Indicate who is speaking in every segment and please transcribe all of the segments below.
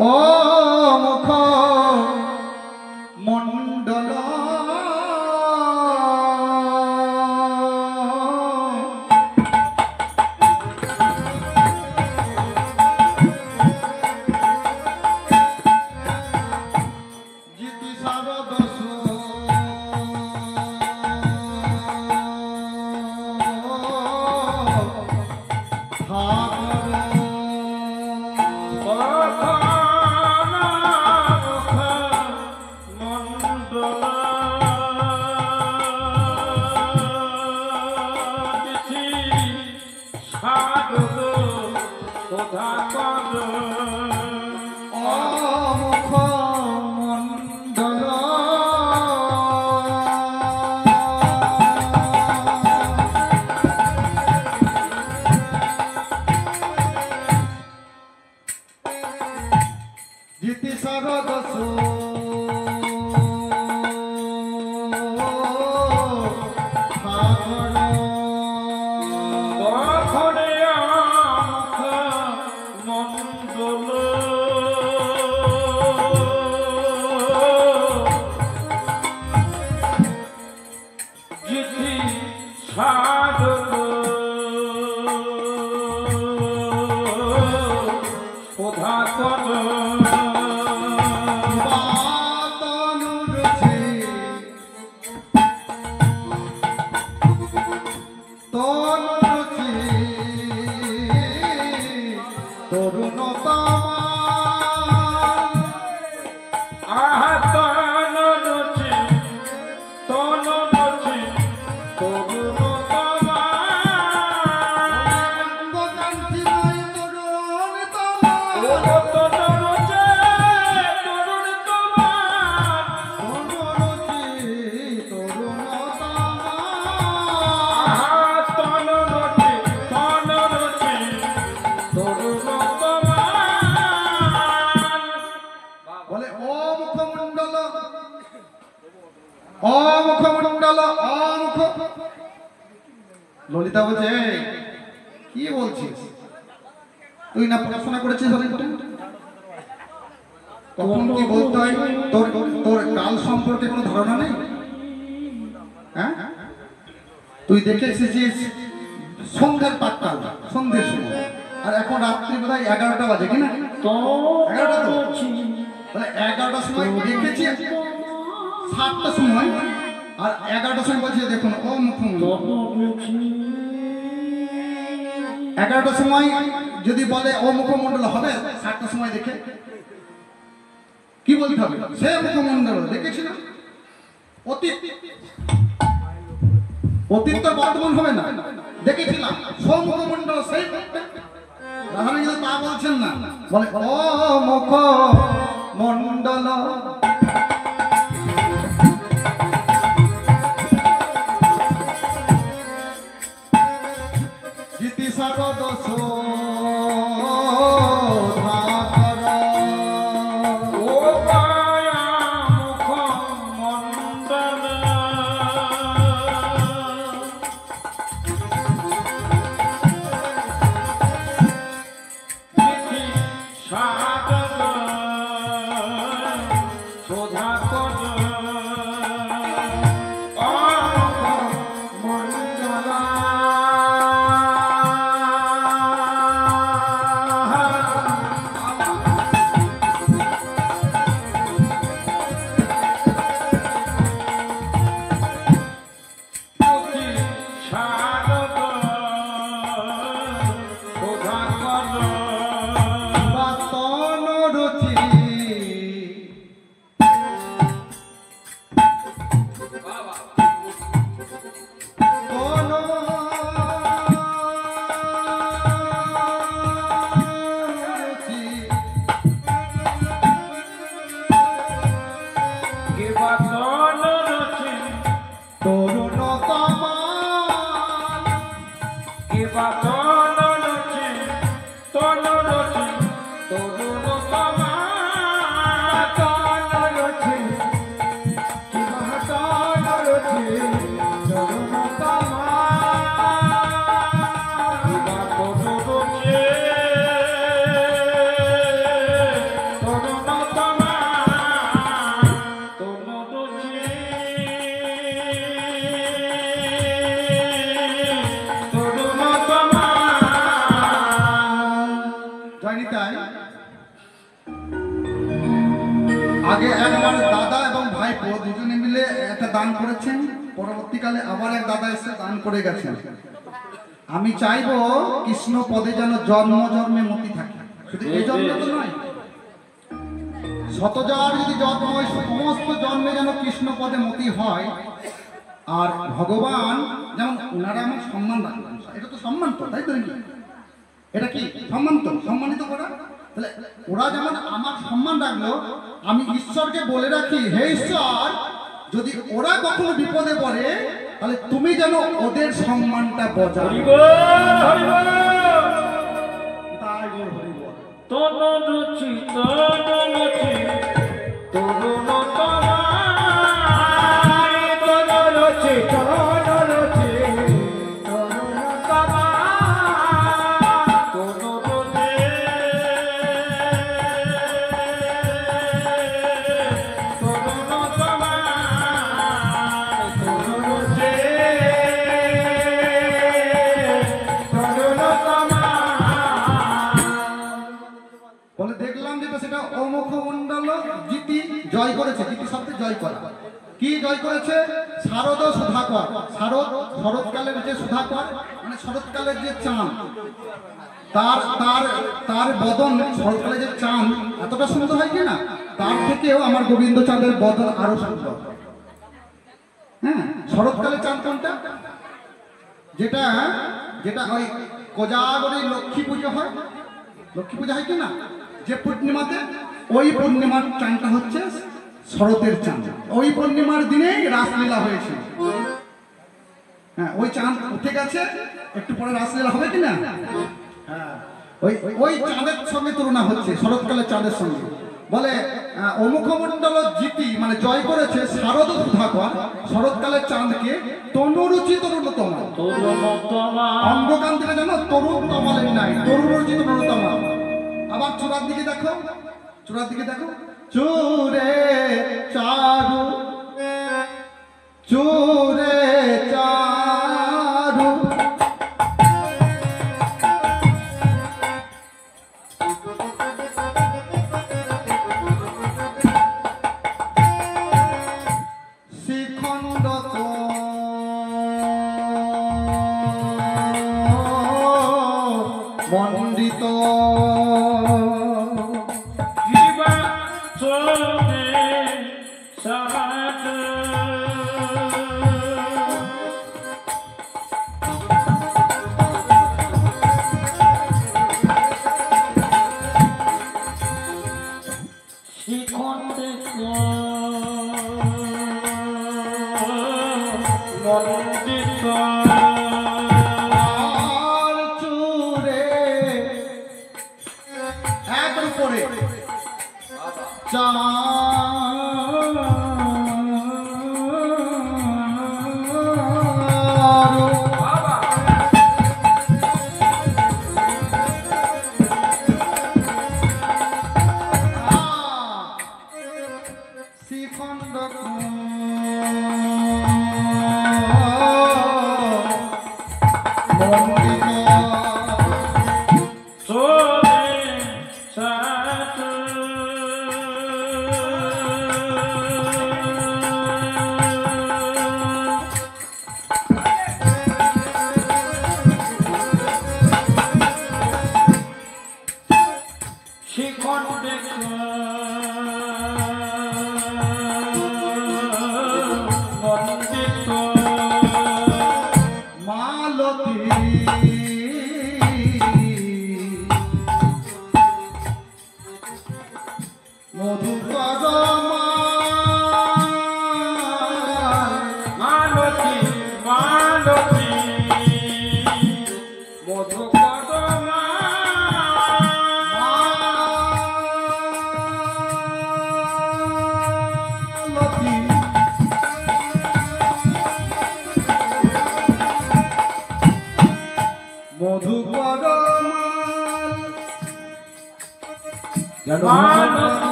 Speaker 1: ও মুখ মণ্ডল ললিতা বলছে কি বলছিস তুই না পড়াশোনা করেছিস কখন কি বলতে হয় তোর তোর কাল সম্পর্কে কোনো ধারণা নেই হ্যাঁ তুই দেখে এসেছিস সন্ধ্যের পাঁচটা সন্ধ্যের সময় আর এখন রাত্রি বোধহয় 11টা বাজে কিনা 11টা তো তাহলে 11টার সময় দেখেছি 7টার সময় আর 11টার সময় বলছে দেখুন ও মুখ্যমন্ত্রী 11টার সময় যদি বলে ও মুখমণ্ডল হবে 7টার সময় দেখে কি বলতে হবে সে মুখমণ্ডল দেখেছি না অতীত অতীত তো বর্তমান হবে না দেখেছিলাম মুখমণ্ডল সেই রাধারানী কিন্তু তা বলছেন না বলে ও মুখমণ্ডল আগে একবার দাদা এবং ভাইপো দুজনে মিলে একটা দান করেছেন, পরবর্তীকালে আবার এক দাদা এসে দান করে গেছেন। আমি চাইবো কৃষ্ণ পদে যেন জন্ম জন্মে মতি থাকে, শুধু এই জন্মে তো নয়, শতজার যদি জন্ম হয় সমস্ত জন্মে যেন কৃষ্ণ পদে মতি হয়। আর ভগবান যেমন ওনারা আমার সম্মান রাখবেন, এটা তো সম্মান তো, তাই তো? এটা কি সম্মান তো, সম্মানিত করা। তাহলে ওরা যেমন আমার সম্মান রাখলো, আমি ঈশ্বরকে বলে রাখি, হে ঈশ্বর, যদি ওরা কখনো বিপদে পড়ে তাহলে তুমি যেন ওদের সম্মানটা বজায় বলে দেখলাম যেটা সেটা অমুখমণ্ডল জিতি জয় করেছে। জিতি শব্দে জয় করা, কি জয় করেছে? শারদ সুধাকর। শারদ শরৎকালের যে সুধাকর মানে শরৎকালের যে চাঁদ, তার তার তার বদন শরৎকালে যে চাঁদ এতটা সুন্দর হয় কি না, তার থেকেও আমার গোবিন্দ চাঁদের বদন আরো সুন্দর। হ্যাঁ, শরৎকালের চাঁদ কোনটা? যেটা যেটা ওই কোজাগরী লক্ষ্মী পুজো হয়, লক্ষ্মী পূজা হয় কি না, যে পূর্ণিমাতে, ওই পূর্ণিমার চাঁদটা হচ্ছে শরতের চাঁদ। ওই পূর্ণিমার দিনেই রাসলীলা হয়েছে। হ্যাঁ, ওই চাঁদ উঠে গেছে, একটু পরে রাসলীলা হবে কিনা। হ্যাঁ, ওই ওই চাঁদের সঙ্গে তুলনা হচ্ছে, শরৎকালের চাঁদের সঙ্গে। বলে অমুখমণ্ডল জিতি মানে জয় করেছে শারদ সুধাকর শরৎকালের চাঁদকে, তনুরুচি তরুণতম। অঙ্গকান্তিটা যেন তরুণ তমালের নাই, তরুণরুচি তরুণতম। আবার চূড়ার দিকে দেখো, চূড়ার দিকে দেখো, চূড়ে চারু, চূড়ে চারু, শ্রীখণ্ড মণ্ডিত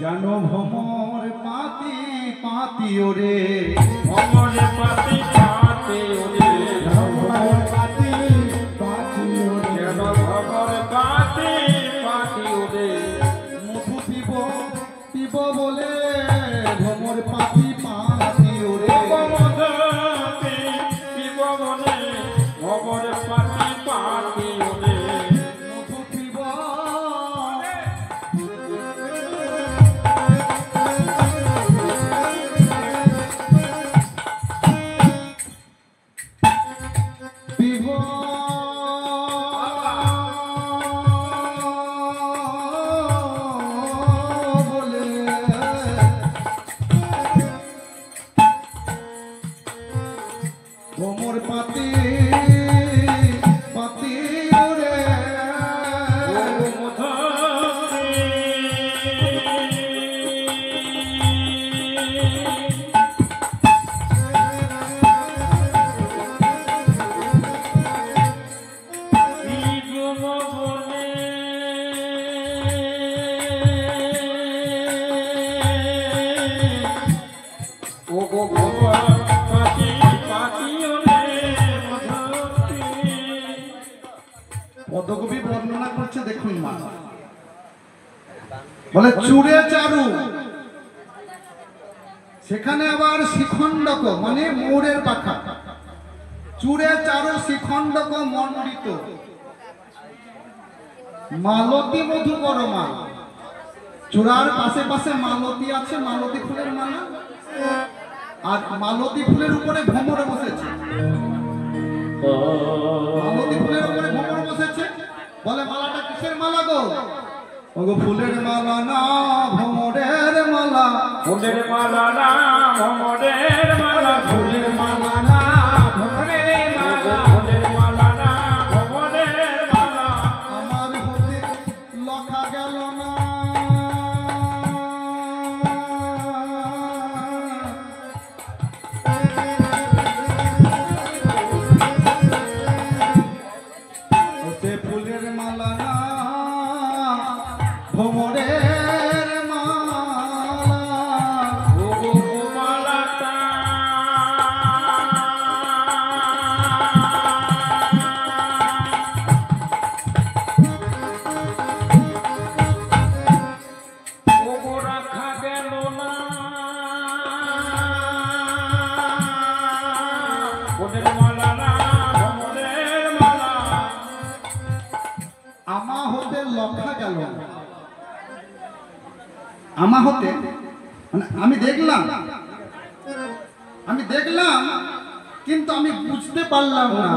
Speaker 1: জানো ভ্রমর পাতি পাতি ওরে
Speaker 2: ভ্রমর পাতি পাতি ওরে
Speaker 1: ভ্রমর পাতি পাতি ওরে
Speaker 2: যেন ভ্রমর পাতি পাতি ওরে
Speaker 1: মধু পিব পিব বলে ভ্রমর পাতি পাতি ওরে
Speaker 2: মধু পিব বলে ভ্রমর পাতি পাতি ওরে
Speaker 1: মধু পিব পিব বলে ভ্রমর পাতি পাতি ওরে
Speaker 2: মধু
Speaker 1: পদ্মকবি বর্ণনা করছে দেখুন মা বলে চুরে চারু সেখানে আবার শিখণ্ডক মানে মোড়ের পাখা চুরে চারু শিখণ্ডক মণ্ডিত মালতী মধুকর মাল চূড়ার পাশে পাশে মালতী আছে মালতী ফুলের মালা আর মালতী ফুলের উপরে ভ্রমরে বসেছে মালতী ফুলের উপরে ভ্রমর বসেছে বলে মালাটা কিসের মালা গো ওগো ফুলের মালা না ভ্রমরের মালা
Speaker 2: ফুলের মালা না ভ্রমরের মালা
Speaker 1: ফুলের মালা না ভ্রমরের মালা
Speaker 2: ফুলের মালা না ভ্রমরের মালা
Speaker 1: আমার হতে লখা গেল না ওতে ফুলের মালা না ভ্রমরের মালা
Speaker 2: ওগো মালাটা ওগো রাখা গেল না ফুলের মালা না ভ্রমরের মালা
Speaker 1: আমা হতে লক্ষা গেল না। আমা হতে মানে আমি দেখলাম কিন্তু আমি বুঝতে পারলাম না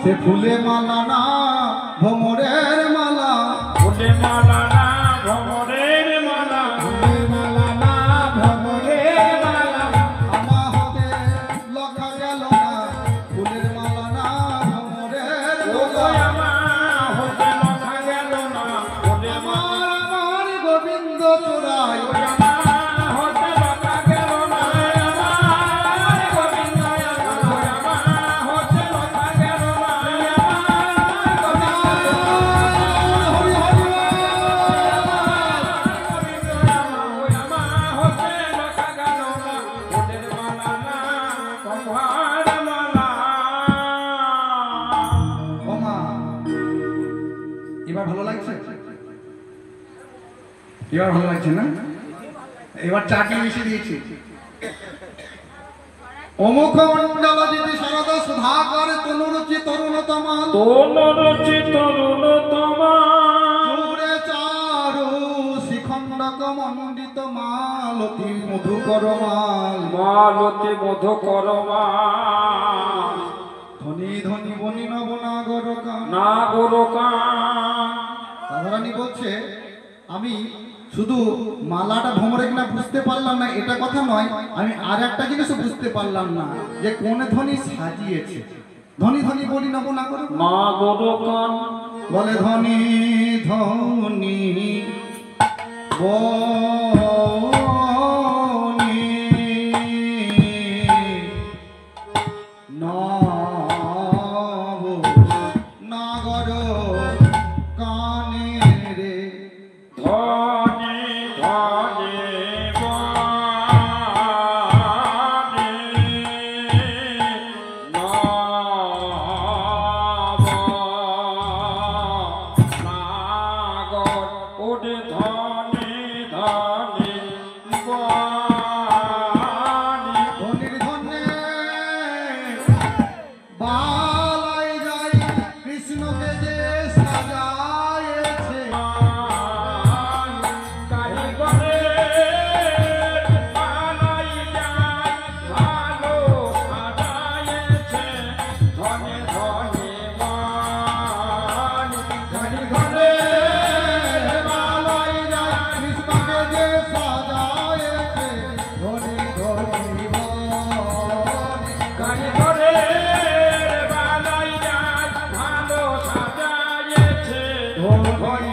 Speaker 1: সে ফুলে মালা না ভ্রমরের মালা
Speaker 2: ফুলের মালা না ভ্রমরের মালা
Speaker 1: ফুলে মালা না ভ্রমরের মালা আমা হতে লক্ষা গেল না ফুলের মালা না ভ্রমরের মালা
Speaker 2: হতে লখা গেল না ফুলের মালা
Speaker 1: আমার গোবিন্দ চোরাই
Speaker 2: হতে লখা গেল না আমার গোবিন্দ হতে লখা গেল না
Speaker 1: এবার ভালো লাগছে এবার ভালো লাগছে না এবার চাটি মিশিয়ে দিয়েছি অমুখ মন্ডল যদি শারদা সুধাকর তনুরুচি তরুণতমা
Speaker 2: তরুণরুচি তরুণতমা
Speaker 1: চূড়ে চারু শিখণ্ডক মণ্ডিত মালতী মধুকর মাল
Speaker 2: মালতী মধুকর মা
Speaker 1: ধনী ধনী বনি নবনাগর
Speaker 2: নাগরকা
Speaker 1: রাধারানী বলছে আমি শুধু মালাটা ভ্রমরে কিনা বুঝতে পারলাম না এটা কথা নয় আমি আর একটা জিনিসও বুঝতে পারলাম না যে কোন ধ্বনি সাজিয়েছে ধনী ধনী বলি নবনাগর
Speaker 2: নাগরকান
Speaker 1: বলে ধনী ধনী বনি নব নাগর কানে রে
Speaker 2: ধনে ধনে বাণী
Speaker 1: ধনির ধনে বালাই যায় কৃষ্ণকে যে সাজায়েছে
Speaker 2: কারিগরে বালাই যায় ভালো সাজায়েছে ধনে ধনে বাণী
Speaker 1: ধনির ধনে বালাই যায় কৃষ্ণকে যে সাজায়েছে ধনি ধনি বনে।
Speaker 2: কারিগরে বালাই যায় ভালো সাজায়েছে ধনে